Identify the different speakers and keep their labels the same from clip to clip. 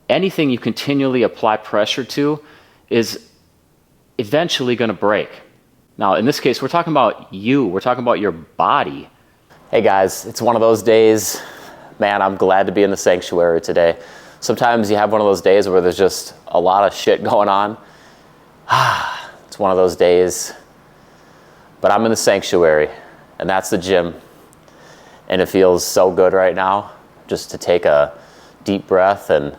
Speaker 1: anything you continually apply pressure to is eventually going to break. Now, in this case, we're talking about you. We're talking about your body.
Speaker 2: Hey guys, it's one of those days. Man, I'm glad to be in the sanctuary today. Sometimes you have one of those days where there's just a lot of shit going on. It's one of those days. But I'm in the sanctuary, and that's the gym. And it feels so good right now just to take a deep breath and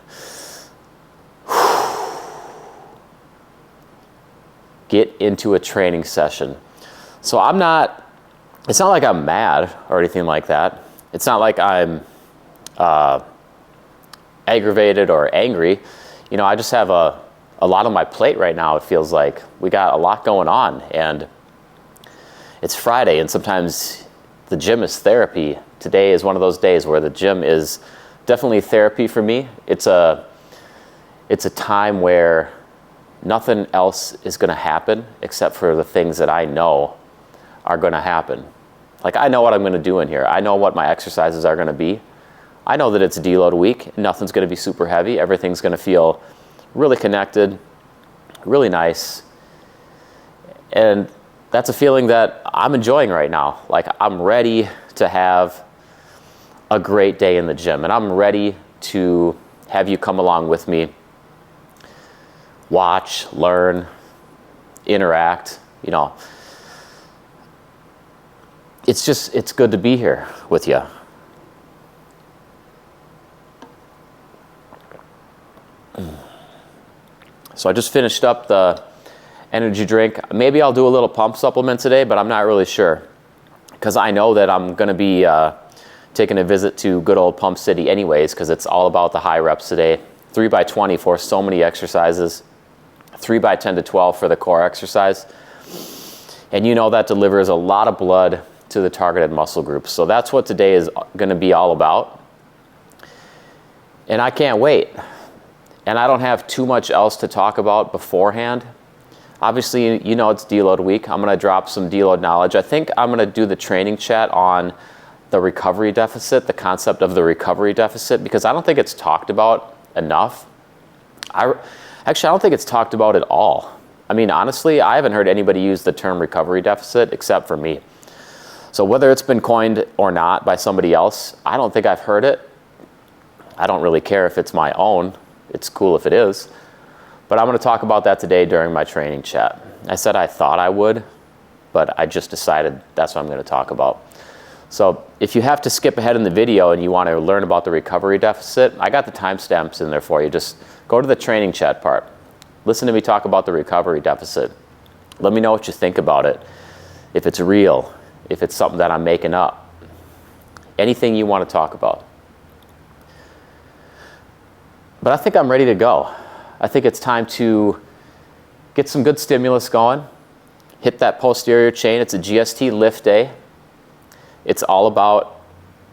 Speaker 2: get into a training session. So it's not like I'm mad or anything like that. It's not like I'm aggravated or angry. You know, I just have a lot on my plate right now. It feels like we got a lot going on, and it's Friday, and sometimes the gym is therapy. Today is one of those days where the gym is definitely therapy for me. It's a time where nothing else is going to happen except for the things that I know are going to happen. Like, I know what I'm going to do in here. I know what my exercises are going to be. I know that it's a deload week. Nothing's going to be super heavy. Everything's going to feel really connected, really nice. And that's a feeling that I'm enjoying right now. Like, I'm ready to have a great day in the gym, and I'm ready to have you come along with me, watch, learn, interact. You know, it's good to be here with you. So I just finished up the energy drink. Maybe I'll do a little pump supplement today, but I'm not really sure, because I know that I'm going to be taking a visit to good old Pump City anyways, because it's all about the high reps today. 3x20 for so many exercises, 3x10 to 12 for the core exercise. And you know that delivers a lot of blood to the targeted muscle groups. So that's what today is going to be all about. And I can't wait. And I don't have too much else to talk about beforehand. Obviously, you know it's deload week. I'm going to drop some deload knowledge. I think I'm going to do the training chat on the recovery deficit, the concept of the recovery deficit, because I don't think it's talked about enough. Actually, I don't think it's talked about at all. I mean, honestly, I haven't heard anybody use the term recovery deficit except for me. So whether it's been coined or not by somebody else, I don't think I've heard it. I don't really care if it's my own. It's cool if it is. But I'm going to talk about that today during my training chat. I said I thought I would, but I just decided that's what I'm going to talk about. So if you have to skip ahead in the video and you want to learn about the recovery deficit, I got the timestamps in there for you. Just go to the training chat part. Listen to me talk about the recovery deficit. Let me know what you think about it. If it's real, if it's something that I'm making up. Anything you want to talk about. But I think I'm ready to go. I think it's time to get some good stimulus going. Hit that posterior chain. It's a GST lift day. It's all about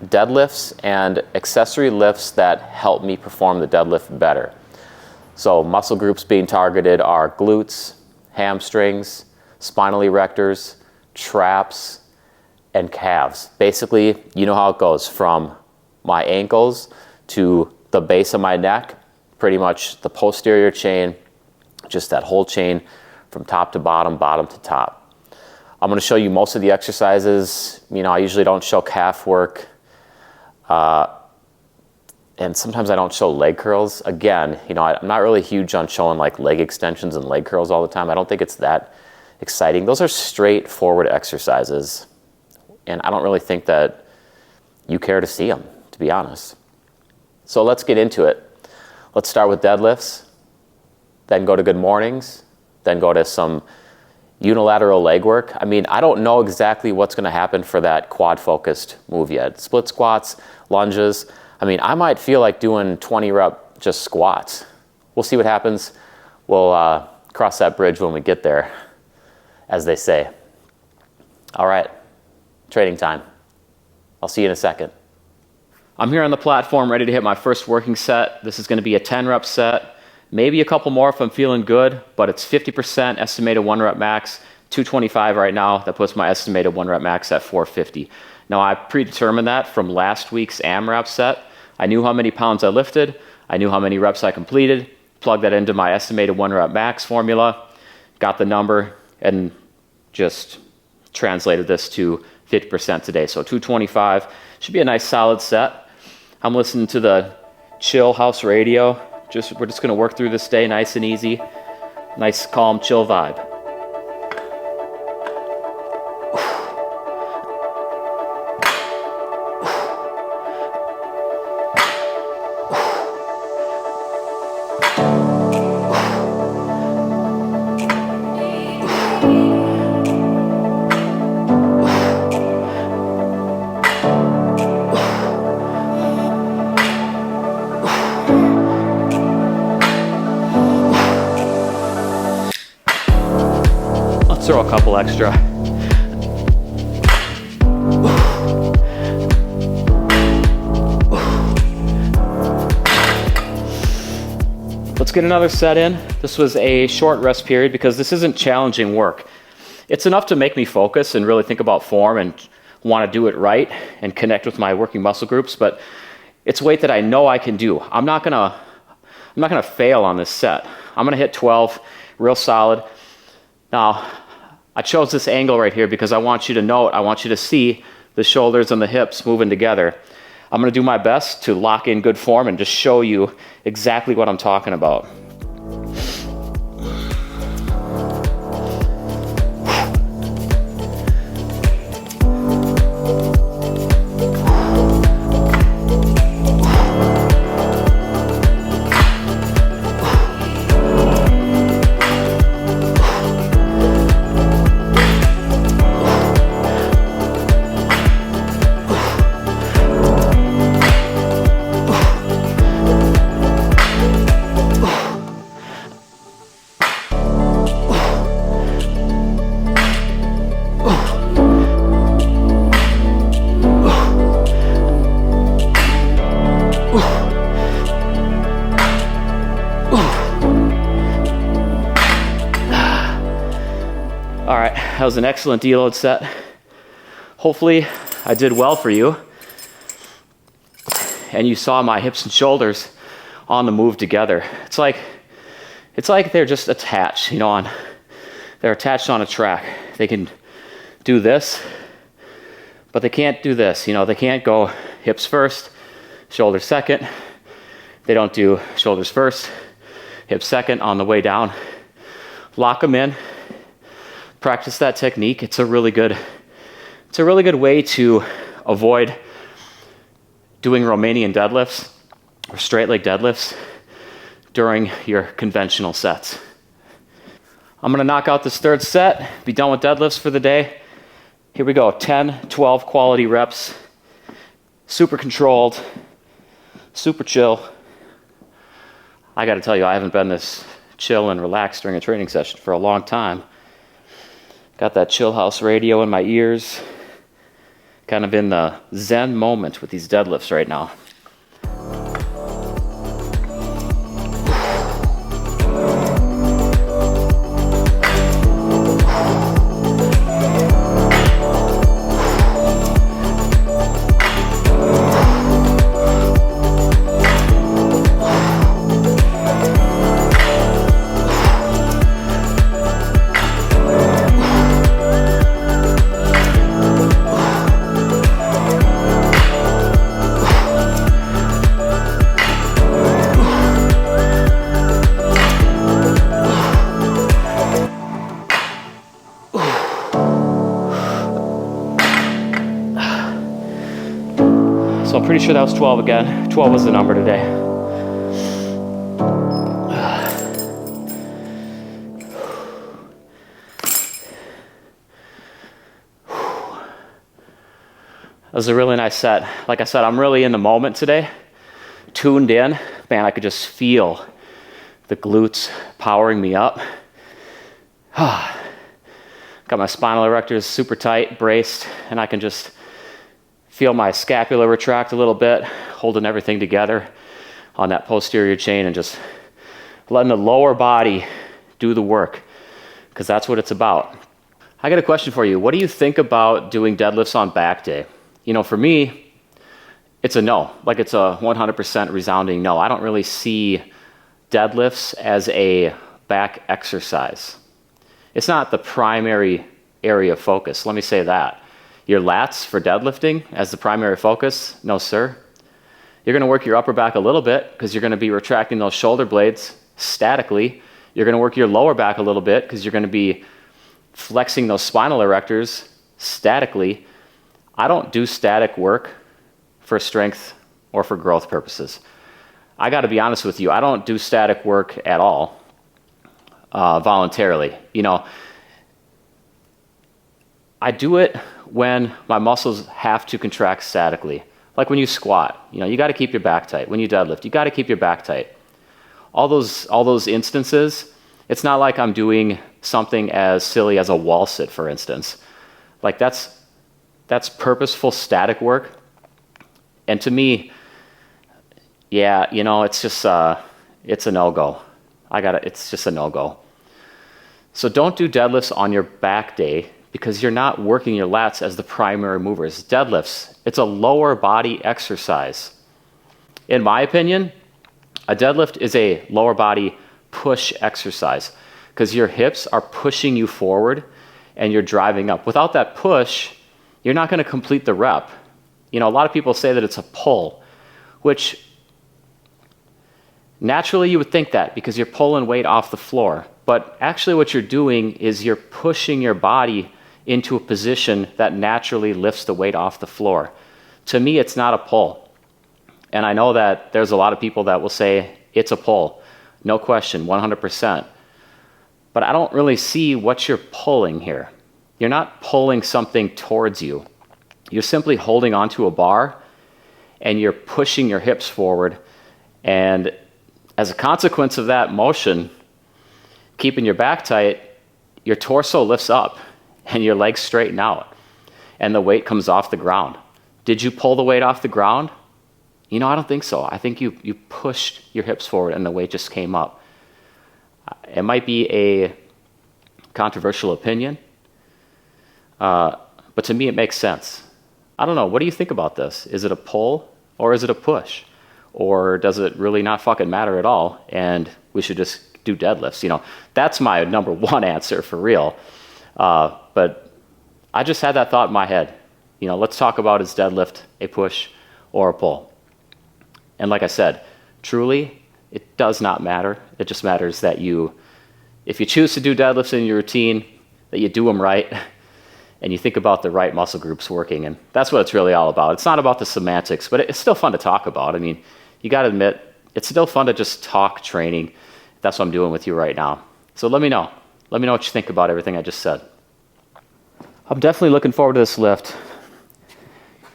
Speaker 2: deadlifts and accessory lifts that help me perform the deadlift better. So muscle groups being targeted are glutes, hamstrings, spinal erectors, traps, and calves. Basically, you know how it goes from my ankles to the base of my neck, pretty much the posterior chain, just that whole chain from top to bottom, bottom to top. I'm going to show you most of the exercises. You know, I usually don't show calf work, and sometimes I don't show leg curls. Again, you know, I'm not really huge on showing like leg extensions and leg curls all the time. I don't think it's that exciting. Those are straightforward exercises, and I don't really think that you care to see them, to be honest. So let's get into it. Let's start with deadlifts, then go to good mornings, then go to some unilateral leg work. I mean, I don't know exactly what's going to happen for that quad-focused move yet. Split squats, lunges. I mean, I might feel like doing 20 rep just squats. We'll see what happens. We'll cross that bridge when we get there, as they say. All right, training time. I'll see you in a second. I'm here on the platform ready to hit my first working set. This is going to be a 10 rep set. Maybe a couple more if I'm feeling good, but it's 50% estimated 1 rep max, 225 right now. That puts my estimated 1 rep max at 450. Now I predetermined that from last week's AMRAP set. I knew how many pounds I lifted.
Speaker 1: I knew how many reps I completed, plugged that into my estimated 1 rep max formula, got the number, and just translated this to 50% today. So 225 should be a nice solid set. I'm listening to the chill house radio. We're just gonna work through this day nice and easy. Nice, calm, chill vibe. Throw a couple extra. Let's get another set in. This was a short rest period because this isn't challenging work. It's enough to make me focus and really think about form and want to do it right and connect with my working muscle groups, but it's weight that I know I can do. I'm not gonna fail on this set. I'm gonna hit 12 real solid. Now, I chose this angle right here because I want you to note, I want you to see the shoulders and the hips moving together. I'm gonna do my best to lock in good form and just show you exactly what I'm talking about. All right, that was an excellent deload set. Hopefully I did well for you. And you saw my hips and shoulders on the move together. It's like they're just attached, you know, they're attached on a track. They can do this, but they can't do this. You know, they can't go hips first, shoulders second. They don't do shoulders first, hips second on the way down. Lock them in. Practice that technique. It's a really good way to avoid doing Romanian deadlifts or straight leg deadlifts during your conventional sets. I'm gonna knock out this third set, be done with deadlifts for the day. Here we go, 10, 12 quality reps, super controlled, super chill. I gotta tell you, I haven't been this chill and relaxed during a training session for a long time. Got that chill house radio in my ears. Kind of in the Zen moment with these deadlifts right now. So I'm pretty sure that was 12 again. 12 was the number today. That was a really nice set. Like I said, I'm really in the moment today. Tuned in. Man, I could just feel the glutes powering me up. Got my spinal erectors super tight, braced, and I can just feel my scapula retract a little bit, holding everything together on that posterior chain and just letting the lower body do the work, because that's what it's about. I got a question for you. What do you think about doing deadlifts on back day? You know, for me, it's a no. Like it's a 100% resounding no. I don't really see deadlifts as a back exercise. It's not the primary area of focus. Let me say that. Your lats for deadlifting as the primary focus? No, sir. You're going to work your upper back a little bit because you're going to be retracting those shoulder blades statically. You're going to work your lower back a little bit because you're going to be flexing those spinal erectors statically. I don't do static work for strength or for growth purposes. I got to be honest with you. I don't do static work at all voluntarily. You know, I do it when my muscles have to contract statically. Like when you squat, you know, you got to keep your back tight. When you deadlift, you got to keep your back tight. All those instances, it's not like I'm doing something as silly as a wall sit, for instance. Like that's purposeful static work. And to me, yeah, you know, it's just it's a no-go. It's just a no-go. So don't do deadlifts on your back day because you're not working your lats as the primary movers. Deadlifts, it's a lower body exercise. In my opinion, a deadlift is a lower body push exercise because your hips are pushing you forward and you're driving up. Without that push, you're not going to complete the rep. You know, a lot of people say that it's a pull, which naturally you would think that because you're pulling weight off the floor. But actually what you're doing is you're pushing your body into a position that naturally lifts the weight off the floor. To me, it's not a pull. And I know that there's a lot of people that will say it's a pull. No question, 100%. But I don't really see what you're pulling here. You're not pulling something towards you. You're simply holding onto a bar and you're pushing your hips forward. And as a consequence of that motion, keeping your back tight, your torso lifts up and your legs straighten out and the weight comes off the ground. Did you pull the weight off the ground? You know, I don't think so. I think you pushed your hips forward and the weight just came up. It might be a controversial opinion, but to me it makes sense. I don't know. What do you think about this? Is it a pull or is it a push? Or does it really not fucking matter at all and we should just do deadlifts? You know, that's my number one answer for real. But I just had that thought in my head. You know, let's talk about is deadlift a push or a pull? And like I said, truly, it does not matter. It just matters that if you choose to do deadlifts in your routine, that you do them right and you think about the right muscle groups working. And that's what it's really all about. It's not about the semantics, but it's still fun to talk about. I mean, you got to admit, it's still fun to just talk training. That's what I'm doing with you right now. So let me know. Let me know what you think about everything I just said. I'm definitely looking forward to this lift.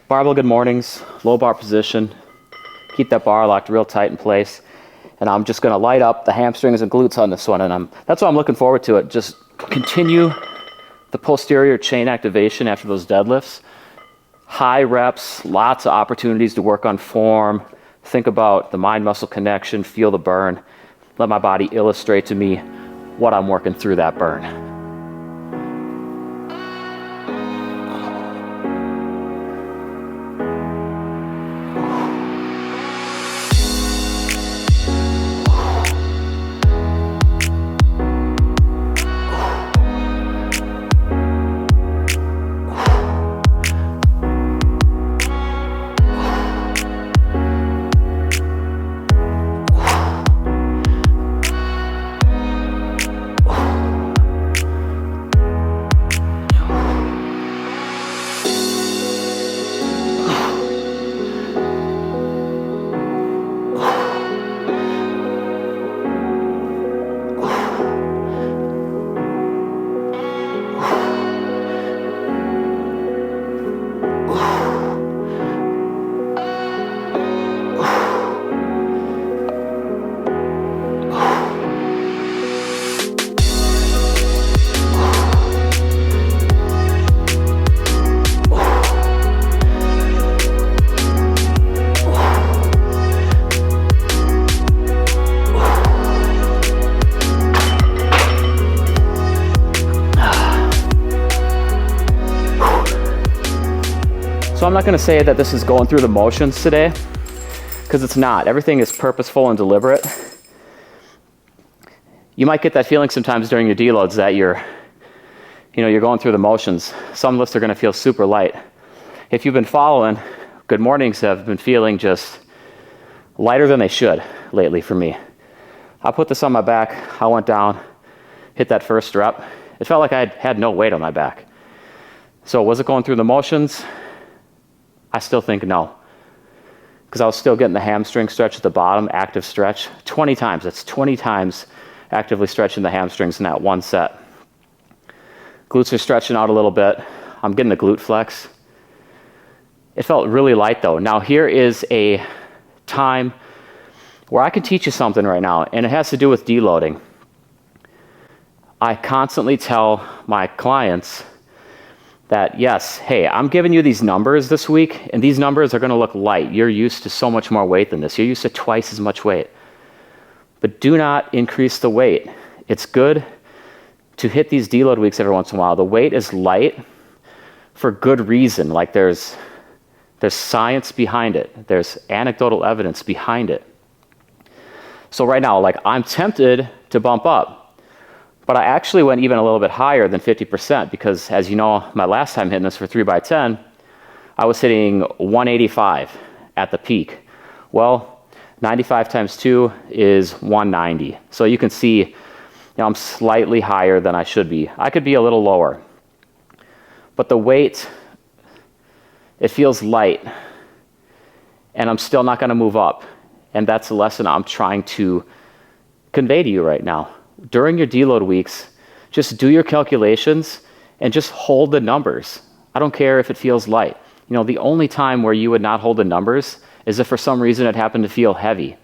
Speaker 1: Barbell Good Mornings, low bar position. Keep that bar locked real tight in place. And I'm just going to light up the hamstrings and glutes on this one. And that's why I'm looking forward to it. Just continue the posterior chain activation after those deadlifts. High reps, lots of opportunities to work on form. Think about the mind-muscle connection, feel the burn. Let my body illustrate to me what I'm working through that burn. So I'm not gonna say that this is going through the motions today, because it's not. Everything is purposeful and deliberate. You might get that feeling sometimes during your deloads that you're going through the motions. Some lifts are gonna feel super light. If you've been following, Good Mornings have been feeling just lighter than they should lately for me. I put this on my back, I went down, hit that first rep. It felt like I had no weight on my back. So was it going through the motions? I still think no. Because I was still getting the hamstring stretch at the bottom, active stretch, 20 times. That's 20 times actively stretching the hamstrings in that one set. Glutes are stretching out a little bit. I'm getting the glute flex. It felt really light though. Now here is a time where I can teach you something right now, and it has to do with deloading. I constantly tell my clients that yes, hey, I'm giving you these numbers this week, and these numbers are gonna look light. You're used to so much more weight than this. You're used to twice as much weight. But do not increase the weight. It's good to hit these deload weeks every once in a while. The weight is light for good reason. Like there's science behind it. There's anecdotal evidence behind it. So right now, like I'm tempted to bump up. But I actually went even a little bit higher than 50% because, as you know, my last time hitting this for 3x10, I was hitting 185 at the peak. Well, 95 times 2 is 190. So you can see, I'm slightly higher than I should be. I could be a little lower. But the weight, it feels light. And I'm still not going to move up. And that's the lesson I'm trying to convey to you right now. During your deload weeks, just do your calculations and just hold the numbers. I don't care if it feels light. The only time where you would not hold the numbers is if for some reason it happened to feel heavy.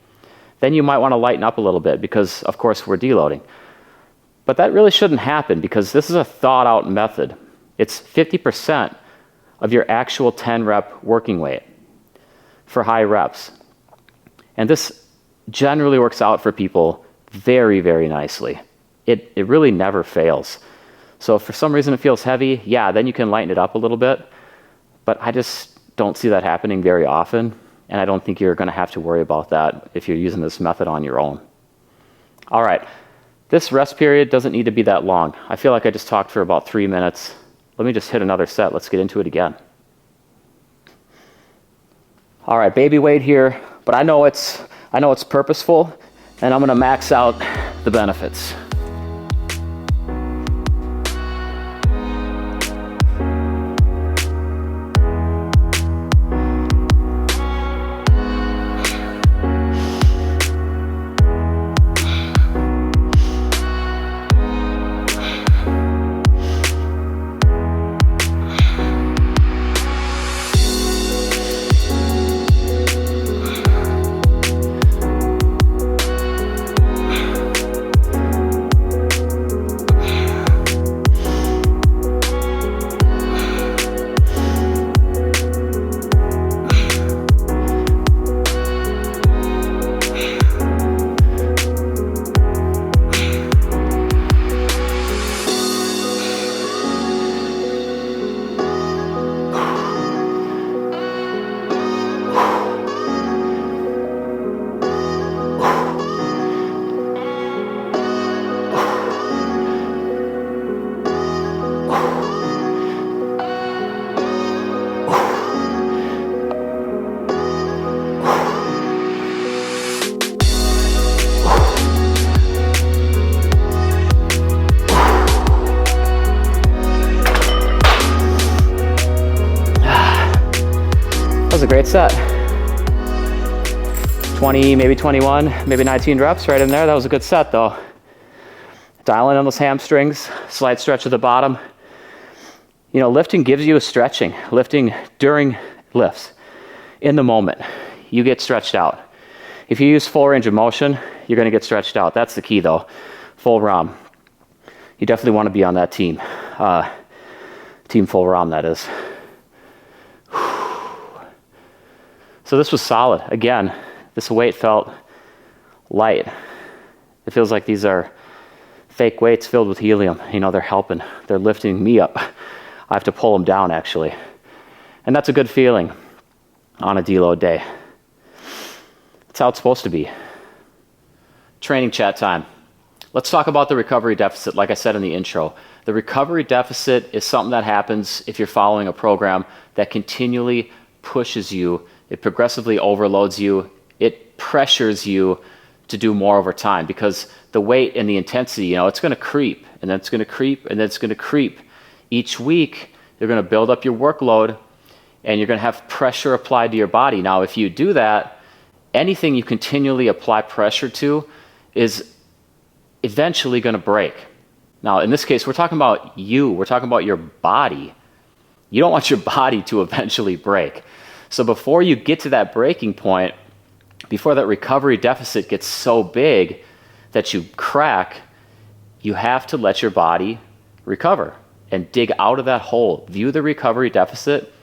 Speaker 1: Then you might want to lighten up a little bit because, of course, we're deloading. But that really shouldn't happen because this is a thought-out method. It's 50% of your actual 10-rep working weight for high reps. And this generally works out for people very, very nicely. It really never fails. So if for some reason it feels heavy, yeah, then you can lighten it up a little bit. But I just don't see that happening very often. And I don't think you're going to have to worry about that if you're using this method on your own. All right. This rest period doesn't need to be that long. I feel like I just talked for about 3 minutes. Let me just hit another set. Let's get into it again. All right, baby weight here, but I know it's purposeful, and I'm going to max out the benefits. That was a great set. 20, maybe 21, maybe 19 reps right in there. That was a good set though. Dialing on those hamstrings, slight stretch at the bottom. Lifting gives you a stretching. Lifting during lifts, in the moment, you get stretched out. If you use full range of motion, you're gonna get stretched out. That's the key though, full ROM. You definitely wanna be on that team. Team full ROM, that is. So this was solid. Again, this weight felt light. It feels like these are fake weights filled with helium. They're helping. They're lifting me up. I have to pull them down, actually. And that's a good feeling on a deload day. That's how it's supposed to be. Training chat time. Let's talk about the recovery deficit. Like I said in the intro, the recovery deficit is something that happens if you're following a program that continually pushes you, it progressively overloads you, it pressures you to do more over time, because the weight and the intensity, it's going to creep, and then it's going to creep, and then it's going to creep. Each week, you're going to build up your workload, and you're going to have pressure applied to your body. Now, if you do that, anything you continually apply pressure to is eventually going to break. Now, in this case, we're talking about you. We're talking about your body. You don't want your body to eventually break. So before you get to that breaking point, before that recovery deficit gets so big that you crack, you have to let your body recover and dig out of that hole. View the recovery deficit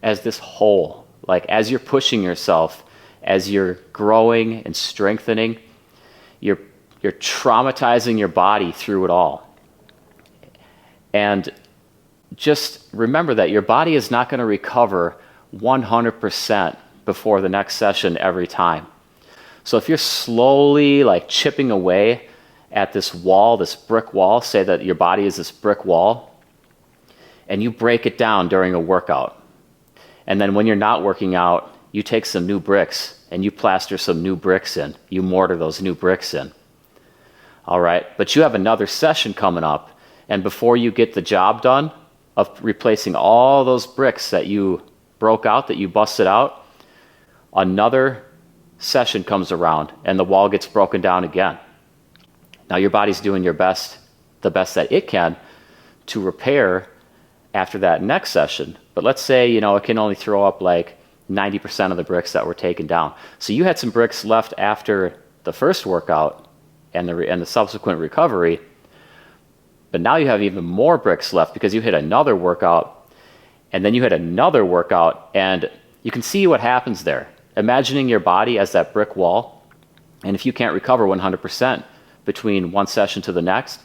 Speaker 1: as this hole. Like as you're pushing yourself, as you're growing and strengthening, you're traumatizing your body through it all. And just remember that your body is not going to recover 100% before the next session every time. So if you're slowly like chipping away at this wall, this brick wall, say that your body is this brick wall, and you break it down during a workout. And then when you're not working out, you take some new bricks and you plaster some new bricks in. You mortar those new bricks in. All right, but you have another session coming up, and before you get the job done of replacing all those bricks that you broke out, that you busted out, another session comes around and the wall gets broken down again. Now your body's doing the best that it can to repair after that next session. But let's say, it can only throw up like 90% of the bricks that were taken down. So you had some bricks left after the first workout and the subsequent recovery, but now you have even more bricks left because you hit another workout, and then you hit another workout, and you can see what happens there. Imagining your body as that brick wall, and if you can't recover 100% between one session to the next,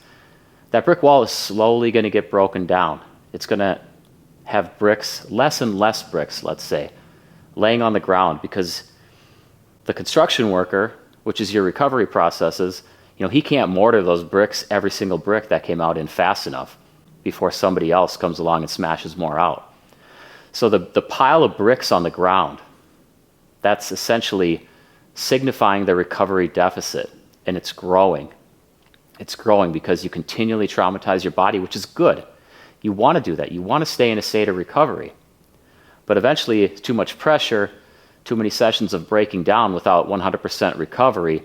Speaker 1: that brick wall is slowly going to get broken down. It's going to have bricks, less and less bricks, let's say, laying on the ground, because the construction worker, which is your recovery processes, he can't mortar those bricks, every single brick that came out in fast enough before somebody else comes along and smashes more out. So the pile of bricks on the ground, that's essentially signifying the recovery deficit, and it's growing. It's growing because you continually traumatize your body, which is good. You want to do that. You want to stay in a state of recovery. But eventually, it's too much pressure, too many sessions of breaking down without 100% recovery,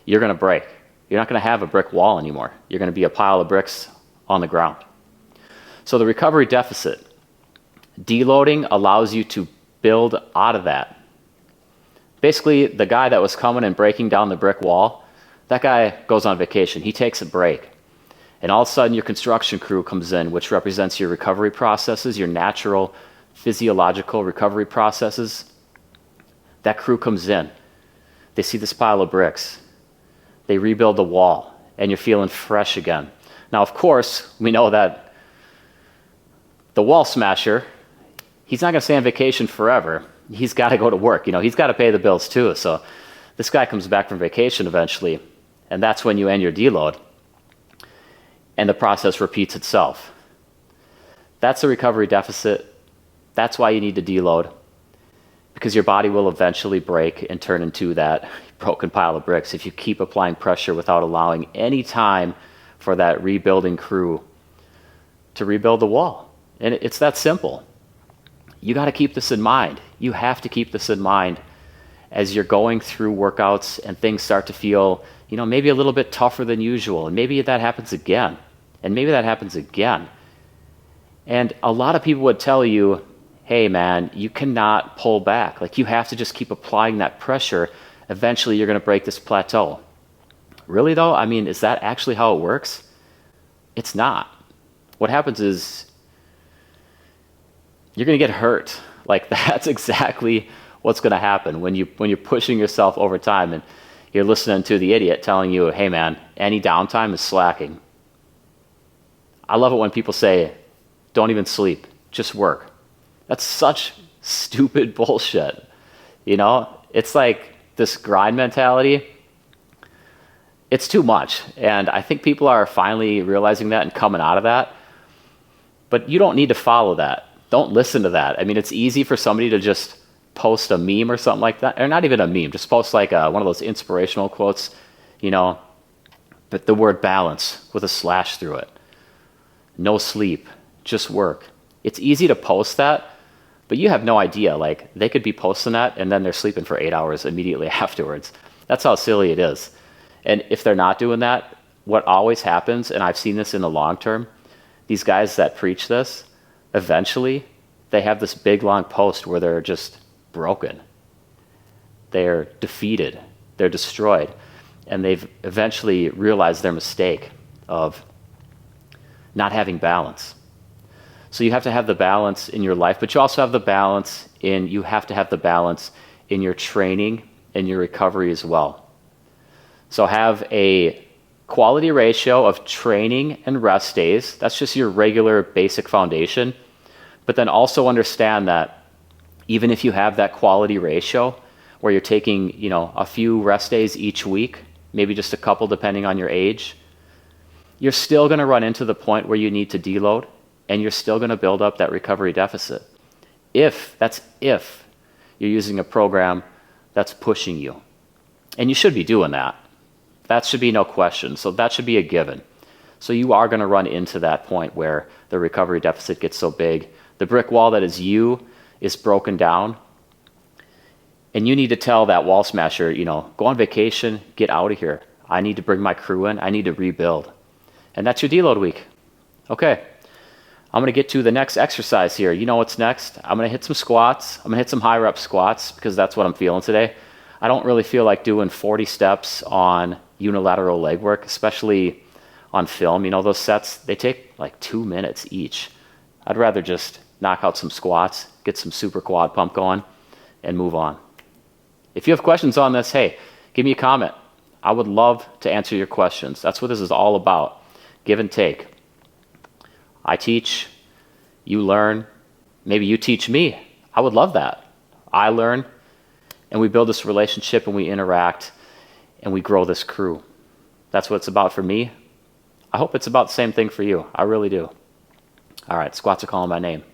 Speaker 1: you're going to break. You're not going to have a brick wall anymore. You're going to be a pile of bricks on the ground. So the recovery deficit, deloading allows you to build out of that. Basically, the guy that was coming and breaking down the brick wall, that guy goes on vacation. He takes a break. And all of a sudden, your construction crew comes in, which represents your recovery processes, your natural physiological recovery processes. That crew comes in. They see this pile of bricks. They rebuild the wall, and you're feeling fresh again. Now, of course, we know that the wall smasher, he's not going to stay on vacation forever. He's got to go to work. He's got to pay the bills too. So this guy comes back from vacation eventually, and that's when you end your deload, and the process repeats itself. That's a recovery deficit. That's why you need to deload, because your body will eventually break and turn into that broken pile of bricks if you keep applying pressure without allowing any time for that rebuilding crew to rebuild the wall. And it's that simple. You got to keep this in mind. You have to keep this in mind as you're going through workouts and things start to feel, maybe a little bit tougher than usual. And maybe that happens again. And maybe that happens again. And a lot of people would tell you, hey man, you cannot pull back. Like you have to just keep applying that pressure. Eventually you're going to break this plateau. Really though? Is that actually how it works? It's not. What happens is you're going to get hurt. Like that's exactly what's going to happen when you're pushing yourself over time and you're listening to the idiot telling you, hey man, any downtime is slacking. I love it when people say, don't even sleep, just work. That's such stupid bullshit. You know, it's like this grind mentality. It's too much. And I think people are finally realizing that and coming out of that. But you don't need to follow that. Don't listen to that. I mean, it's easy for somebody to just post a meme or something like that. Or not even a meme, just post like one of those inspirational quotes, you know, but the word balance with a slash through it. No sleep, just work. It's easy to post that, but you have no idea. Like, they could be posting that and then they're sleeping for 8 hours immediately afterwards. That's how silly it is. And if they're not doing that, what always happens, and I've seen this in the long term, these guys that preach this, eventually they have this big long post where they're just broken. They're defeated. They're destroyed. And they've eventually realized their mistake of not having balance. So you have to have the balance in your life, but you also have the balance you have to have the balance in your training and your recovery as well. So have a quality ratio of training and rest days. That's just your regular basic foundation. But then also understand that even if you have that quality ratio where you're taking, you know, a few rest days each week, maybe just a couple depending on your age, you're still going to run into the point where you need to deload, and you're still going to build up that recovery deficit. If you're using a program that's pushing you. And you should be doing that. That should be no question. So that should be a given. So you are going to run into that point where the recovery deficit gets so big. The brick wall that is you is broken down. And you need to tell that wall smasher, you know, go on vacation, get out of here. I need to bring my crew in. I need to rebuild. And that's your deload week. Okay. I'm going to get to the next exercise here. You know what's next? I'm going to hit some squats. I'm going to hit some high rep squats because that's what I'm feeling today. I don't really feel like doing 40 steps on unilateral leg work, especially on film. You know, those sets, they take like 2 minutes each. I'd rather just knock out some squats, get some super quad pump going, and move on. If you have questions on this, hey, give me a comment. I would love to answer your questions. That's what this is all about. Give and take. I teach, you learn, maybe you teach me. I would love that. I learn, and we build this relationship, and we interact, and we grow this crew. That's what it's about for me. I hope it's about the same thing for you. I really do. All right, squats are calling my name.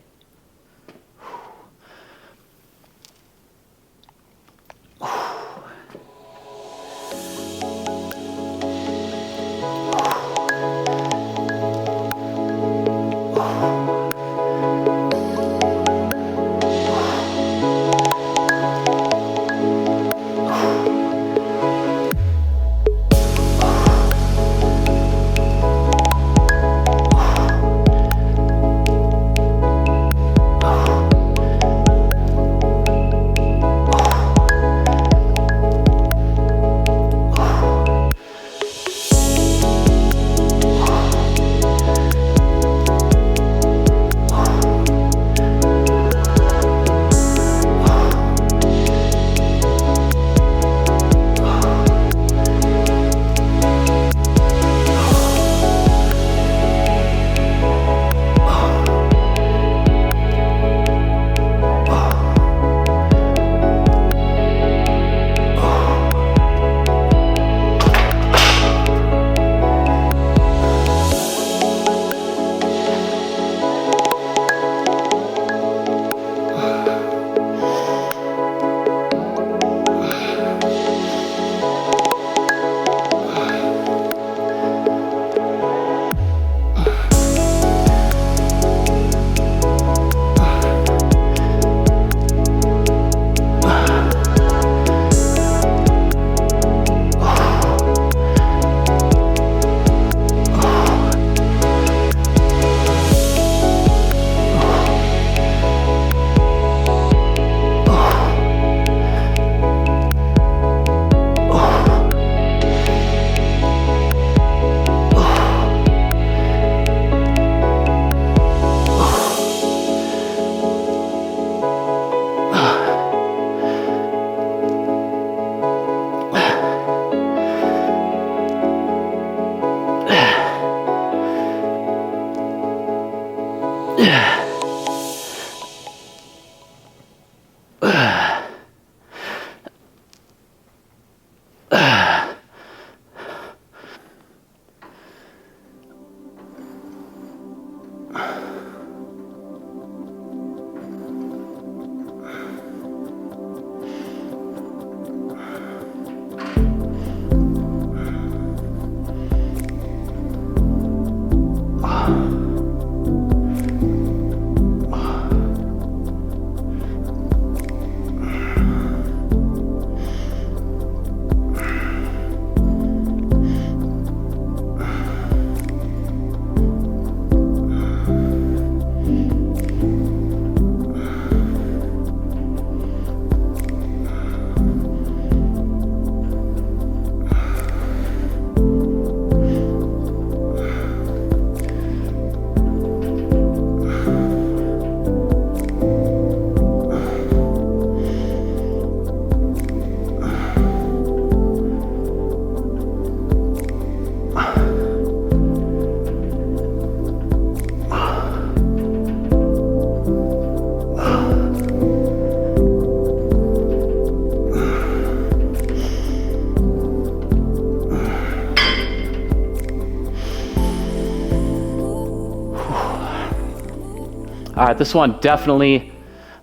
Speaker 1: All right, this one definitely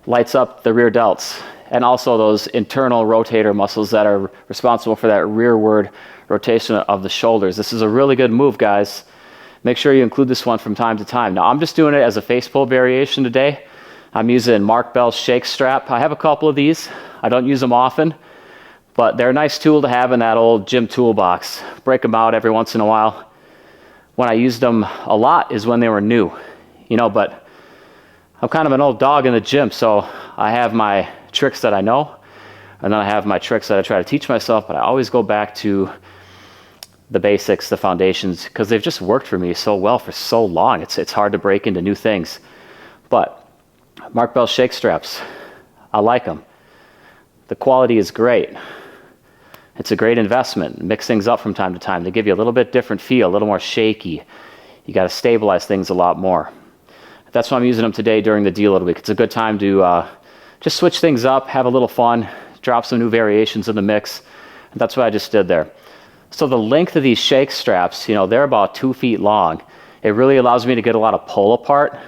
Speaker 1: lights up the rear delts and also those internal rotator muscles that are responsible for that rearward rotation of the shoulders. This is a really good move, guys. Make sure you include this one from time to time. Now, I'm just doing it as a face pull variation today. I'm using Mark Bell's shake strap. I have a couple of these. I don't use them often, but they're a nice tool to have in that old gym toolbox. Break them out every once in a while. When I used them a lot is when they were new, you know, but I'm kind of an old dog in the gym, so I have my tricks that I know, and then I have my tricks that I try to teach myself, but I always go back to the basics, the foundations, because they've just worked for me so well for so long. It's hard to break into new things. But Mark Bell shake straps, I like them. The quality is great. It's a great investment. Mix things up from time to time. They give you a little bit different feel, a little more shaky. You got to stabilize things a lot more. That's why I'm using them today during the deload week. It's a good time to just switch things up, have a little fun, drop some new variations in the mix. And that's what I just did there. So the length of these shake straps, you know, they're about 2 feet long. It really allows me to get a lot of pull apart.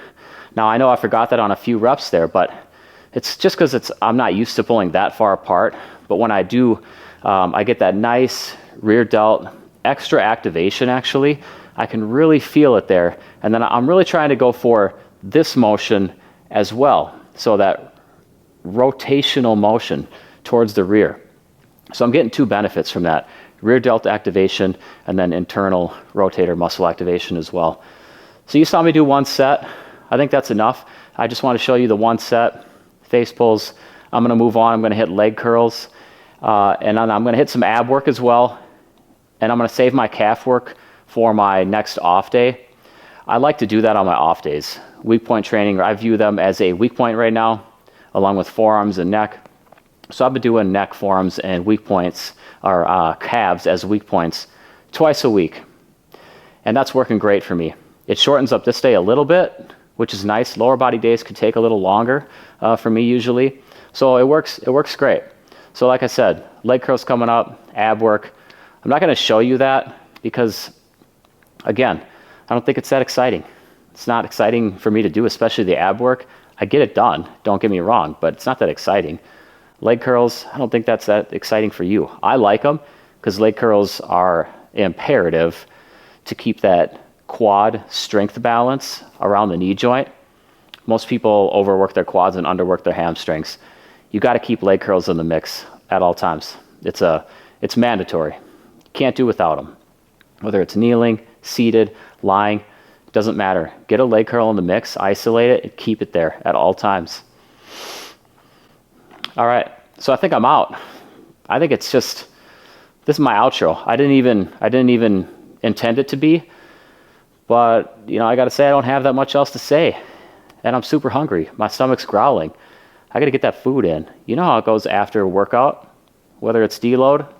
Speaker 1: Now, I know I forgot that on a few reps there, but it's just because I'm not used to pulling that far apart. But when I do, I get that nice rear delt, extra activation actually. I can really feel it there. And then I'm really trying to go for this motion as well. So that rotational motion towards the rear. So I'm getting 2 benefits from that. Rear delt activation and then internal rotator muscle activation as well. So you saw me do 1 set. I think that's enough. I just want to show you the 1 set. Face pulls. I'm going to move on. I'm going to hit leg curls. And then I'm going to hit some ab work as well. And I'm going to save my calf work for my next off day. I like to do that on my off days. Weak point training, I view them as a weak point right now, along with forearms and neck. So I've been doing neck, forearms, and weak points, or calves as weak points twice a week. And that's working great for me. It shortens up this day a little bit, which is nice. Lower body days could take a little longer for me usually. So it works great. So like I said, leg curls coming up, ab work. I'm not going to show you that because, again, I don't think it's that exciting. It's not exciting for me to do, especially the ab work. I get it done, don't get me wrong, but it's not that exciting. Leg curls, I don't think that's that exciting for you. I like them because leg curls are imperative to keep that quad strength balance around the knee joint. Most people overwork their quads and underwork their hamstrings. You got to keep leg curls in the mix at all times. It's mandatory. You can't do without them. Whether it's kneeling, seated, lying, doesn't matter. Get a leg curl in the mix, isolate it, and keep it there at all times. All right, so I think I'm out. I think it's just, this is my outro. I didn't even intend it to be, but you know, I gotta say I don't have that much else to say. And I'm super hungry. My stomach's growling. I gotta get that food in. You know how it goes after a workout, whether it's deload,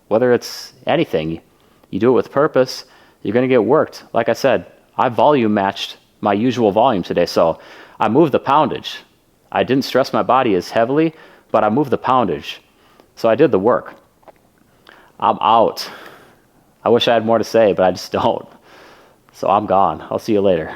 Speaker 1: whether it's anything. You do it with purpose, you're gonna get worked. Like I said, I volume matched my usual volume today, so I moved the poundage. I didn't stress my body as heavily, but I moved the poundage. So I did the work. I'm out. I wish I had more to say, but I just don't. So I'm gone. I'll see you later.